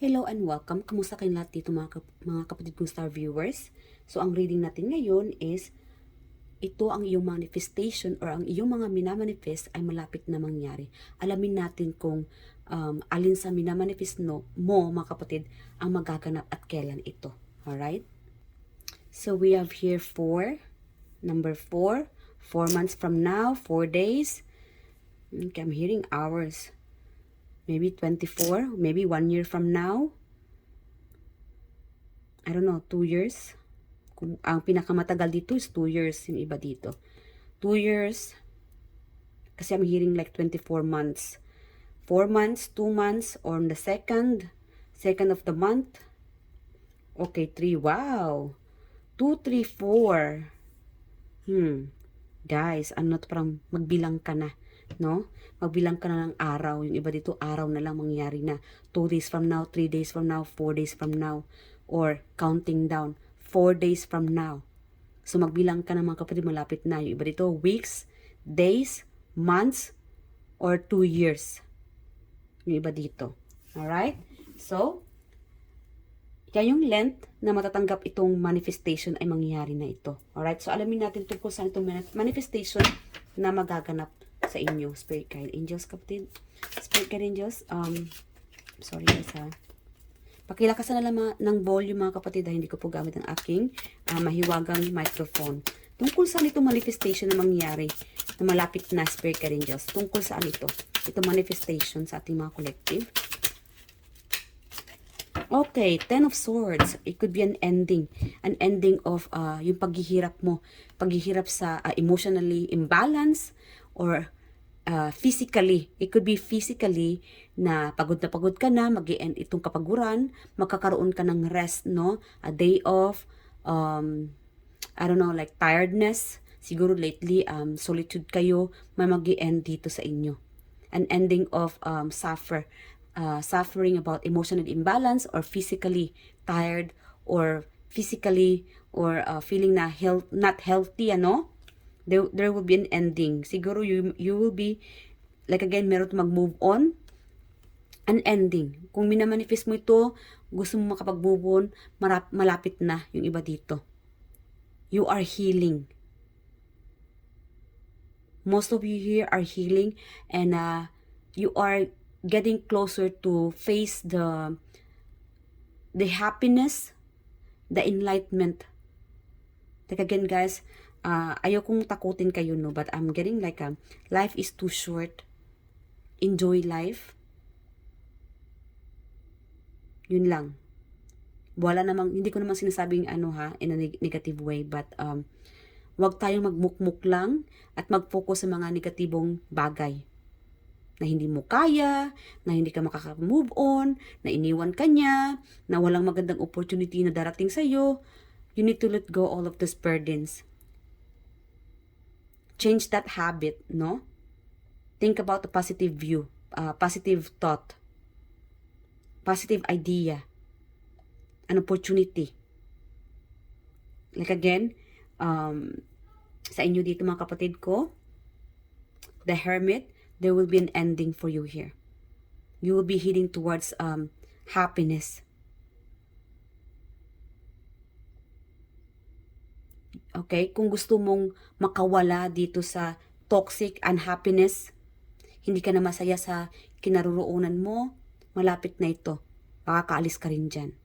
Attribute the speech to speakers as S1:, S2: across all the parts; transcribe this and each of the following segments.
S1: Hello and welcome. Kamusta kayong lahat dito mga kapatid kong star viewers? So ang reading natin ngayon is ito ang iyong manifestation or ang iyong mga minamanifest ay malapit na mangyari. Alamin natin kung alin sa minamanifest mo mga kapatid ang magaganap at kailan ito. Alright? So we have here 4, number 4, 4 months from now, 4 days. Okay, I'm hearing hours. Maybe 24, maybe 1 year from now. I don't know, 2 years. Ang pinakamatagal dito is 2 years, yung iba dito. 2 years, kasi I'm hearing like 24 months. 4 months, 2 months, or on the second of the month. Okay, 3, wow. 2, 3, 4. Guys, ano to, parang magbilang ka na. No? Magbilang ka na ng araw. Yung iba dito, araw na lang mangyari na. 2 days from now, 3 days from now, 4 days from now. Or counting down, 4 days from now. So magbilang ka na mga kapatid, malapit na. Yung iba dito, weeks, days, months, or 2 years. Yung iba dito. Alright? So, yan yung length na matatanggap itong manifestation ay mangyayari na ito. Alright? So, alamin natin tungkol sa itong manifestation na magaganap sa inyo. Spirit guide angels, kapatid. Spirit guide angels. Sorry guys ha. Pakilakasan na lang ng volume mga kapatid dahil hindi ko po gamit ang aking mahiwagang microphone. Tungkol saan itong manifestation na mangyayari na malapit na, Spirit guide angels? Tungkol saan ito? Ito manifestation sa ating mga collective. Okay, 10 of Swords. It could be an ending. An ending of yung paghihirap mo. Paghihirap sa emotionally imbalance or physically. It could be physically na pagod ka na, mag-i-end itong kapaguran, magkakaroon ka ng rest, no? A day off, I don't know, like tiredness. Siguro lately, solitude kayo, may mag-i-end dito sa inyo. An ending of suffering about emotional imbalance or physically tired or physically or feeling na not healthy, ano? There will be an ending. Siguro you will be, like again, meron mag-move on. An ending. Kung minamanifest mo ito, gusto mo makapag-move on, malapit na yung iba dito. You are healing. Most of you here are healing and you are getting closer to face the happiness, the enlightenment. Like again guys, ayaw kong takutin kayo, no, but I'm getting like life is too short. Enjoy life. Yun lang. Wala namang, hindi ko naman sinasabing ano ha, in a negative way, but wag tayong magmukmuk lang at mag-focus sa mga negatibong bagay na hindi mo kaya, na hindi ka makaka-move on, na iniwan ka niya, na walang magandang opportunity na darating sa'yo. You need to let go all of those burdens. Change that habit, no? Think about a positive view, positive thought, positive idea, an opportunity. Like again, sa inyo dito mga kapatid ko, the Hermit, there will be an ending for you here. You will be heading towards happiness. Okay? Kung gusto mong makawala dito sa toxic unhappiness, hindi ka na masaya sa kinaroroonan mo, malapit na ito. Makakaalis ka rin dyan.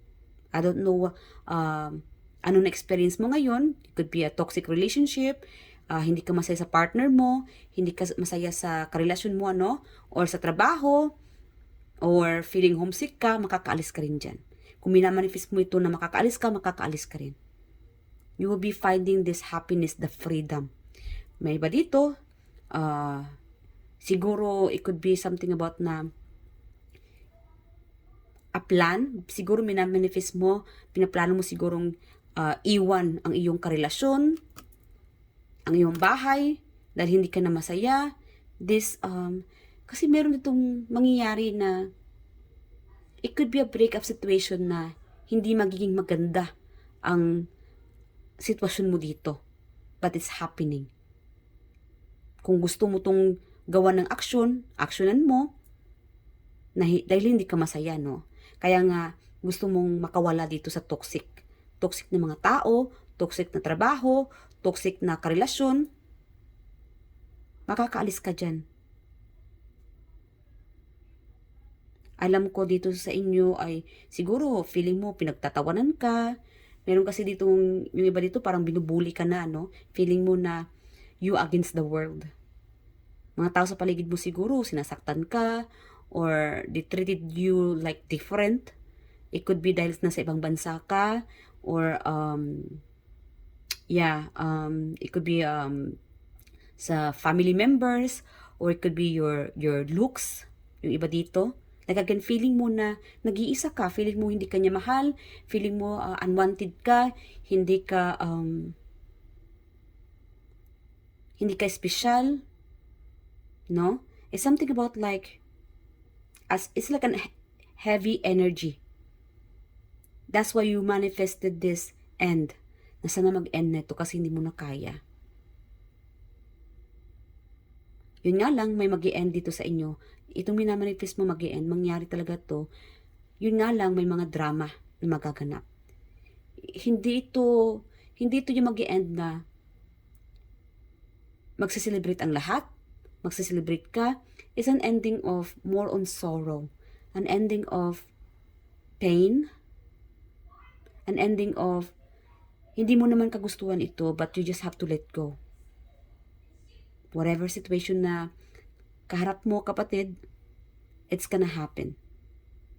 S1: I don't know ano na experience mo ngayon. It could be a toxic relationship, hindi ka masaya sa partner mo, hindi ka masaya sa karelasyon mo, ano, or sa trabaho, or feeling homesick ka, makakaalis ka rin dyan. Kung minamanifest mo ito na makakaalis ka rin. You will be finding this happiness, the freedom. May iba dito, siguro it could be something about na a plan. Siguro minamanifest mo, pinaplano mo sigurong iwan ang iyong karelasyon, ang iyong bahay, dahil hindi ka na masaya. This, kasi meron itong mangyayari na it could be a breakup situation na hindi magiging maganda ang sitwasyon mo dito. But it's happening. Kung gusto mo tong gawa ng aksyonan mo, dahil hindi ka masaya, no? Kaya nga, gusto mong makawala dito sa toxic. Toxic na mga tao, toxic na trabaho, toxic na karelasyon. Makakaalis ka dyan. Alam ko dito sa inyo ay siguro feeling mo pinagtatawanan ka. Meron kasi dito yung iba dito parang binubuli ka na, no? Feeling mo na you against the world. Mga tao sa paligid mo siguro sinasaktan ka or they treated you like different. It could be dahil nasa ibang bansa ka or it could be sa family members or it could be your looks, yung iba dito. Like again, feeling mo na nag-iisa ka, feeling mo hindi ka niya mahal, feeling mo unwanted ka, hindi ka special, no? It's something about like it's like an heavy energy. That's why you manifested this end. Na sana mag-end na ito kasi hindi mo na kaya. Yun nga lang, may mag-i-end dito sa inyo. Itong minamanifest mo mag-i-end, mangyari talaga to. Yun nga lang, may mga drama na magaganap. Hindi ito yung mag-i-end na magsiselebrate ang lahat, magsiselebrate ka. It's an ending of more on sorrow. An ending of pain. An ending of hindi mo naman kagustuhan ito, but you just have to let go. Whatever situation na kaharap mo, kapatid, it's gonna happen.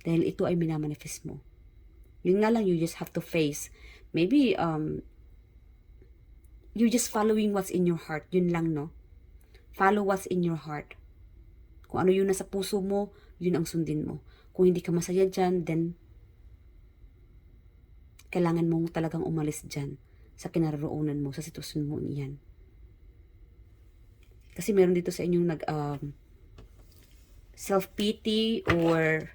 S1: Dahil ito ay minamanifest mo. Yun nga lang, you just have to face. Maybe, you're just following what's in your heart. Yun lang, no? Follow what's in your heart. Kung ano yun nasa puso mo, yun ang sundin mo. Kung hindi ka masaya dyan, then kailangan mong talagang umalis dyan sa kinaroroonan mo, sa sitwasyon mo niyan. Kasi meron dito sa inyong self-pity or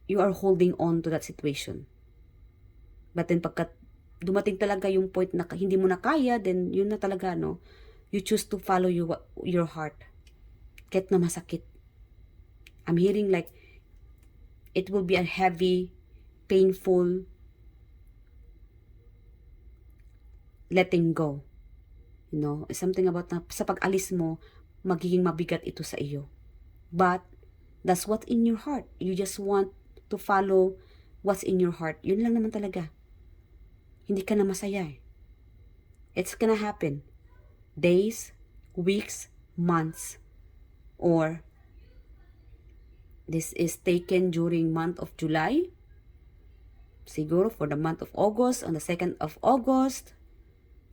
S1: you are holding on to that situation. But then pagka dumating talaga yung point na hindi mo na kaya, then yun na talaga, no? You choose to follow your heart. Kahit na masakit. I'm hearing like it will be a heavy, painful letting go. You know, something about na, sa pag-alis mo, magiging mabigat ito sa iyo. But, that's what's in your heart. You just want to follow what's in your heart. Yun lang naman talaga. Hindi ka na masaya eh. It's gonna happen. Days, weeks, months, or this is taken during month of July. Siguro for the month of August, on the 2nd of August,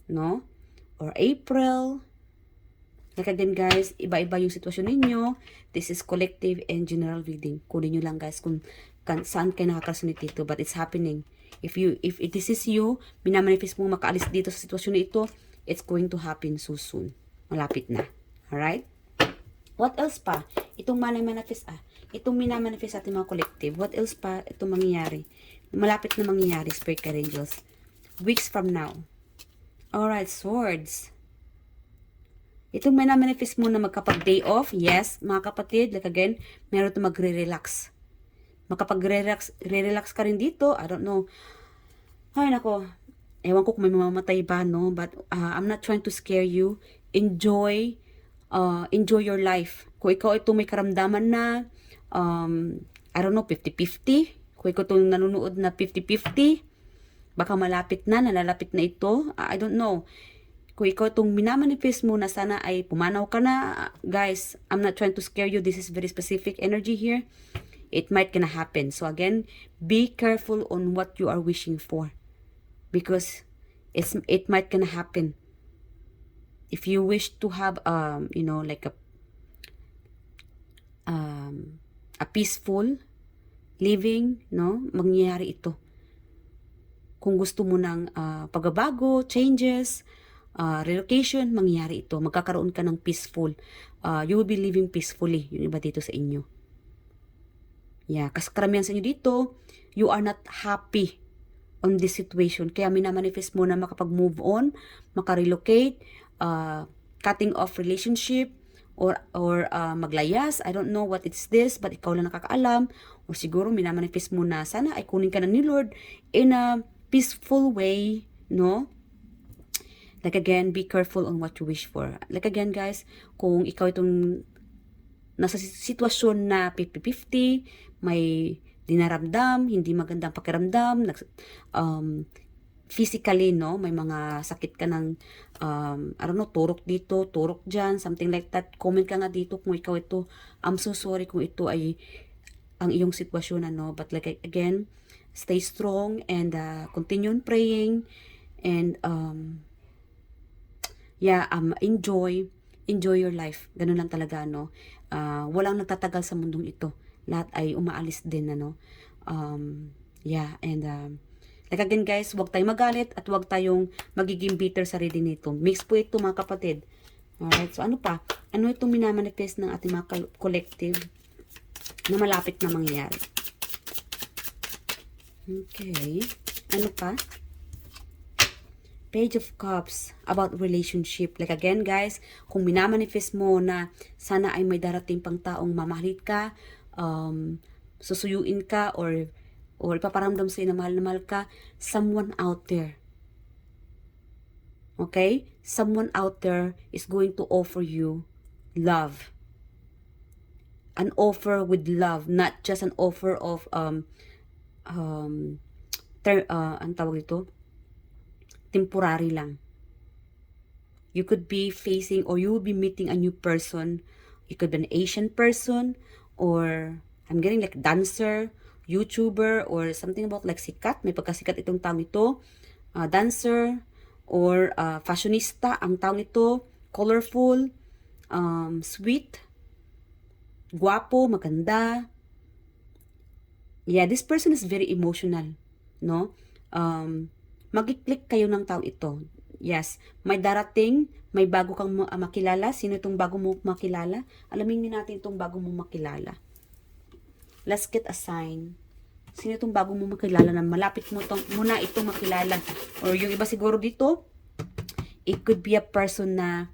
S1: no? Or April. Like again guys, iba-iba yung sitwasyon ninyo. This is collective and general reading. Kunin nyo lang guys kung saan kayo nakakasunod dito. But it's happening. If this is you, minamanifest mo makaalis dito sa sitwasyon na ito, it's going to happen so soon. Malapit na. Alright? What else pa? Itong minamanifest sa ating mga collective. What else pa itong mangyayari? Malapit na mangyayari, Spirit Guide Angels. Weeks from now. Alright, swords. Itong minamanifest mo na magkapag-day off, yes, mga kapatid, like again, meron ito magre-relax. Makapag-relax ka rin dito, I don't know. Ay, nako, ewan ko kung may mamamatay ba, no? But I'm not trying to scare you. Enjoy your life. Kung ikaw ito may karamdaman na, I don't know, 50-50. Kung ikaw itong nanonood na 50-50, baka nalalapit na ito. I don't know. Kung ikaw itong minamanifest mo na sana ay pumanaw ka na, guys, I'm not trying to scare you. This is very specific energy here. It might gonna happen. So again, be careful on what you are wishing for. Because it might gonna happen. If you wish to have, like a peaceful living, no? Mangyayari ito. Kung gusto mo ng pagbabago, changes, relocation, mangyayari ito. Magkakaroon ka ng peaceful. You will be living peacefully. Yung iba dito sa inyo. Yeah, kasi karamihan sa inyo dito, you are not happy on this situation. Kaya minamanifest mo na makapag-move on, makarelocate, cutting off relationship, or maglayas. I don't know what it's this, but ikaw lang nakakaalam. Or siguro minamanifest mo na sana ay kunin ka na ni Lord in a peaceful way, no? Like again, be careful on what you wish for. Like again, guys, kung ikaw itong nasa sitwasyon na 50-50, may dinaramdam, hindi magandang pakiramdam, physically, no, may mga sakit ka ng, I don't know, turok dito, turok dyan, something like that, comment ka nga dito kung ikaw ito, I'm so sorry kung ito ay ang iyong sitwasyon, ano, but like again, stay strong and continue on praying, and enjoy your life. Ganun lang talaga, no? Walang nagtatagal sa mundong ito. Lahat ay umaalis din, ano? Like again, guys, huwag tayong magalit at huwag tayong magiging bitter sa reading nito. Mix po ito, mga kapatid. Alright, so ano pa? Ano itong minamanifest ng ating mga collective na malapit na mangyayari? Okay. Ano pa? Page of Cups, about relationship. Like again, guys, kung minamanifest mo na sana ay may darating pang taong mamahalit ka, susuyuin ka, or ipaparamdam sa'yo na mahal ka, someone out there. Okay? Someone out there is going to offer you love. An offer with love, not just an offer of, ang tawag ito? Temporary lang. You could be facing, or you will be meeting a new person. It could be an Asian person, or I'm getting like dancer, YouTuber, or something about like sikat. May pagkasikat itong taong ito. Dancer, or fashionista ang taong ito. Colorful, sweet, guwapo, maganda. Yeah, this person is very emotional, no? Mag-click kayo ng tao ito. Yes, may darating, may bago kang makilala. Sino itong bago mo makilala? Alamin natin itong bago mo makilala. Let's get a sign. Sino itong bago mo makilala na malapit mo muna itong makilala? Or yung iba siguro dito, it could be a person na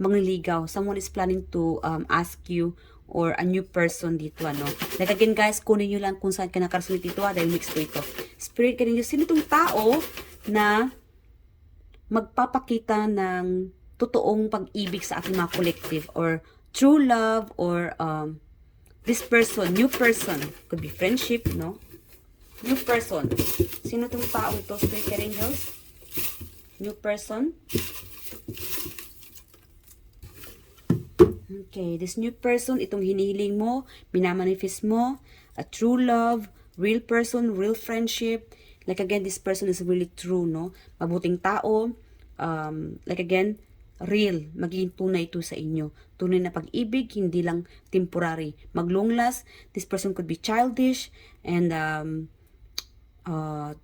S1: mangliligaw. Someone is planning to ask you, or a new person dito, ano. Like again, guys, kunin nyo lang kung saan ka nakasunod dito, dahil mix po ito. Spirit ka ninyo, sino itong tao na magpapakita ng totoong pag-ibig sa ating mga collective, or true love, or this person, new person, could be friendship, no? New person. Sino itong tao ito, Spirit ka Angels? New person. Okay, this new person, itong hinihiling mo, minamanifest mo, a true love, real person, real friendship. Like again, this person is really true, no? Mabuting tao. Like again, real, magiging tunay ito sa inyo. Tunay na pag-ibig, hindi lang temporary. Mag-long last. This person could be childish and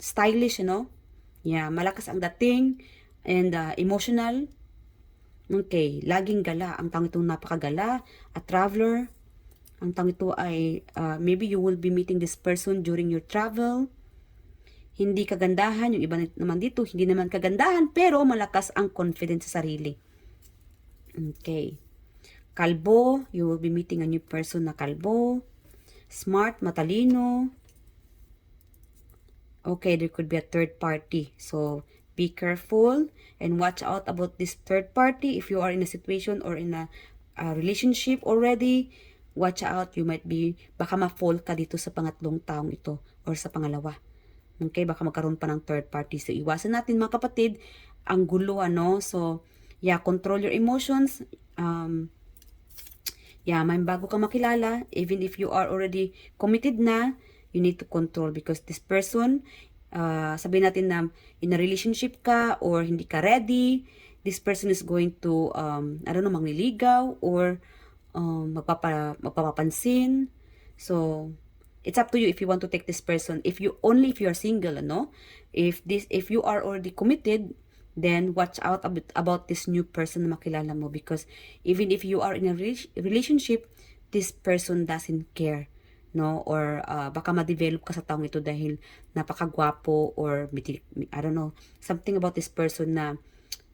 S1: stylish, you know? Yeah, malakas ang dating and emotional. Okay, laging gala. Ang tawag itong napakagala. A traveler. Ang tawag ito ay, maybe you will be meeting this person during your travel. Hindi kagandahan. Yung iba naman dito, hindi naman kagandahan, pero malakas ang confidence sa sarili. Okay. Kalbo. You will be meeting a new person na kalbo. Smart, matalino. Okay, there could be a third party. So, be careful and watch out about this third party. If you are in a situation or in a relationship already, watch out. You might be, baka ma-fall ka dito sa pangatlong taong ito or sa pangalawa. Okay, baka magkaroon pa ng third party. So, iwasan natin mga kapatid, ang gulo, ano. So, yeah, control your emotions. Yeah, may bago kang makilala. Even if you are already committed na, you need to control because this person, sabihin natin na in a relationship ka or hindi ka ready, this person is going to, I don't know, mangliligaw or magpapapansin. So, it's up to you if you want to take this person. If you are single, ano? If you are already committed, then watch out about this new person na makilala mo because even if you are in a relationship, this person doesn't care. No, or baka ma-develop ka sa taong ito dahil napakagwapo or I don't know, something about this person na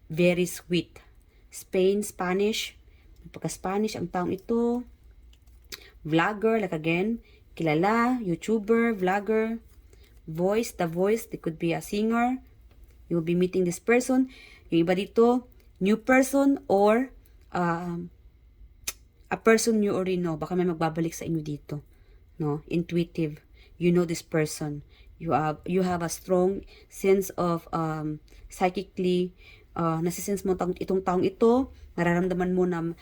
S1: very sweet. Spanish, Pagka-Spanish ang taong ito. Vlogger, like again, kilala, YouTuber, vlogger. Voice, the voice, it could be a singer. You will be meeting this person. Yung iba dito, new person or a person you already know. Baka may magbabalik sa inyo dito. No? Intuitive. You know this person. You have a strong sense of psychically nasisense mo itong taong ito. Nararamdaman mo na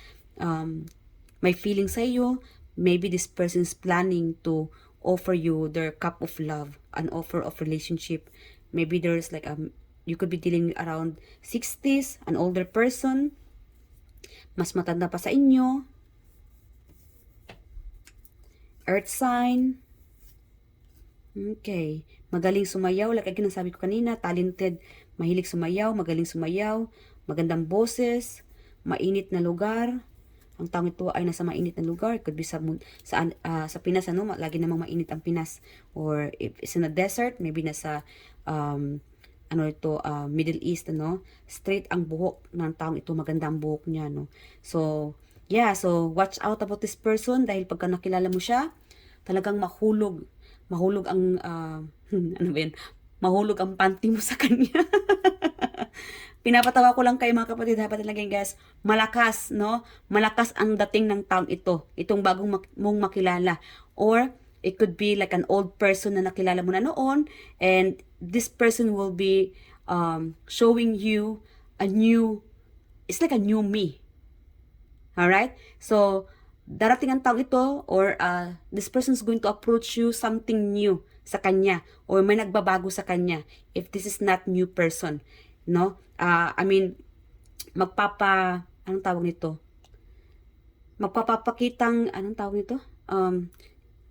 S1: may feeling sa iyo. Maybe this person is planning to offer you their cup of love, an offer of relationship. Maybe there's like you could be dealing around 60s, an older person, mas matanda pa sa inyo. Earth sign. Okay. Magaling sumayaw, like again, sabi ko kanina, talented, mahilig sumayaw, magaling sumayaw, magandang boses, mainit na lugar. Ang taong ito ay nasa mainit na lugar. It could be sa Pinas, ano, lagi namang mainit ang Pinas. Or if it's in a desert, maybe nasa Middle East, ano. Straight ang buhok ng taong ito, maganda ang buhok niya, no. So, yeah, so watch out about this person dahil pagka nakilala mo siya, talagang mahulog ang ano ba yan? Mahulog ang panty mo sa kanya. Pinapatawa ko lang kayo mga kapatid, dapat talaga guys, malakas, no? Malakas ang dating ng taong ito, itong bagong mong makilala. Or, it could be like an old person na nakilala mo na noon, and this person will be showing you it's like a new me. Alright? So, darating ang taong ito, or this person is going to approach you something new sa kanya, or may nagbabago sa kanya, if this is not new person. No? Anong tawag nito? Magpapakitang, anong tawag nito?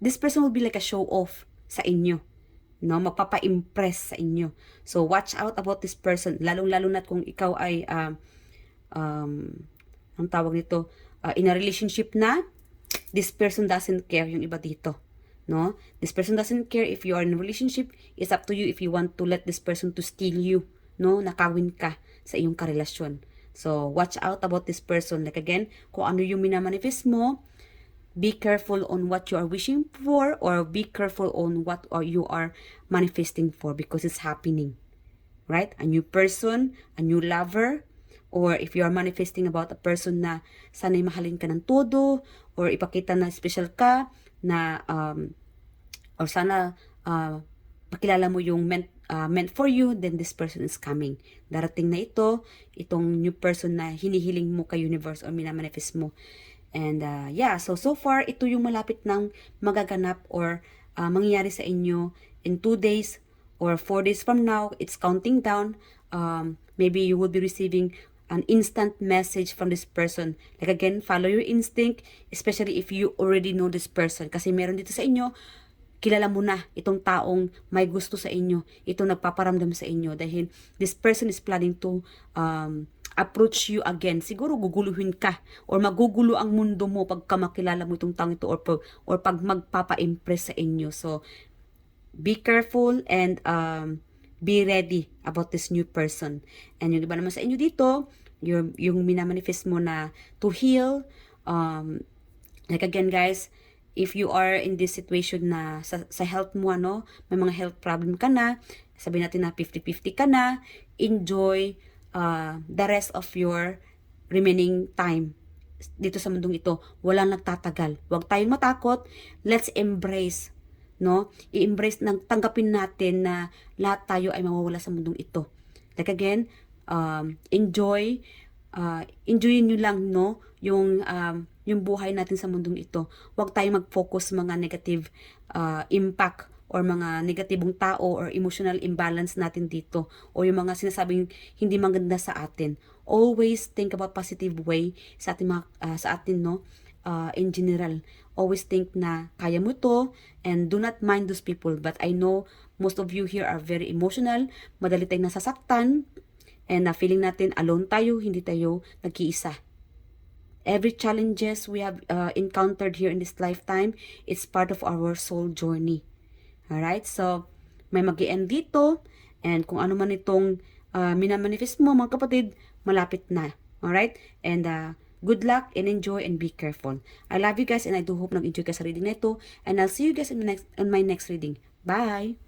S1: This person will be like a show off sa inyo. No? Magpapa-impress sa inyo. So, watch out about this person. Lalong-lalo na kung ikaw ay, anong tawag nito? In a relationship na, this person doesn't care, yung iba dito. No? This person doesn't care if you are in a relationship. It's up to you if you want to let this person to steal you. No, nakawin ka sa iyong karelasyon. So, watch out about this person. Like again, kung ano yung minamanifest mo, be careful on what you are wishing for, or be careful on what you are manifesting for, because it's happening. Right? A new person, a new lover, or if you are manifesting about a person na sana'y mahalin ka ng todo, or ipakita na special ka, na or sana pakilala mo yung meant for you, then this person is coming. Darating na itong new person na hinihiling mo kay universe or minamanifest mo. And yeah, so far, ito yung malapit ng magaganap or mangyayari sa inyo in 2 days or 4 days from now. It's counting down. Maybe you will be receiving an instant message from this person. Like again, follow your instinct, especially if you already know this person. Kasi meron dito sa inyo, kilala mo na itong taong may gusto sa inyo, itong nagpaparamdam sa inyo, dahil this person is planning to approach you again. Siguro guguluhin ka, or magugulo ang mundo mo pagka makilala mo itong taong ito, or pag magpapa-impress sa inyo. So, be careful and be ready about this new person. And yung iba naman sa inyo dito, yung minamanifest mo na to heal, like again guys, if you are in this situation na sa health mo, ano, may mga health problem ka na, sabihin natin na 50-50 ka na, enjoy the rest of your remaining time dito sa mundong ito. Walang nagtatagal. Huwag tayong matakot. Let's embrace, no? I-embrace, tanggapin natin na lahat tayo ay mawawala sa mundong ito. Like again, enjoyin nyo lang, no, yung buhay natin sa mundong ito. Huwag tayong mag-focus mga negative impact or mga negatibong tao or emotional imbalance natin dito, o yung mga sinasabing hindi maganda sa atin. Always think about positive way sa atin, no, in general. Always think na kaya mo to, and do not mind those people. But I know most of you here are very emotional, madali tayong nasasaktan, and feeling natin alone tayo, hindi tayo nag-iisa. Every challenges we have encountered here in this lifetime, it's part of our soul journey. Alright? So, may mag-i-end dito, and kung ano man itong minamanifest mo, mga kapatid, malapit na. Alright? And Good luck and enjoy and be careful. I love you guys and I do hope nag-enjoy ka sa reading na ito. And I'll see you guys in my next reading. Bye!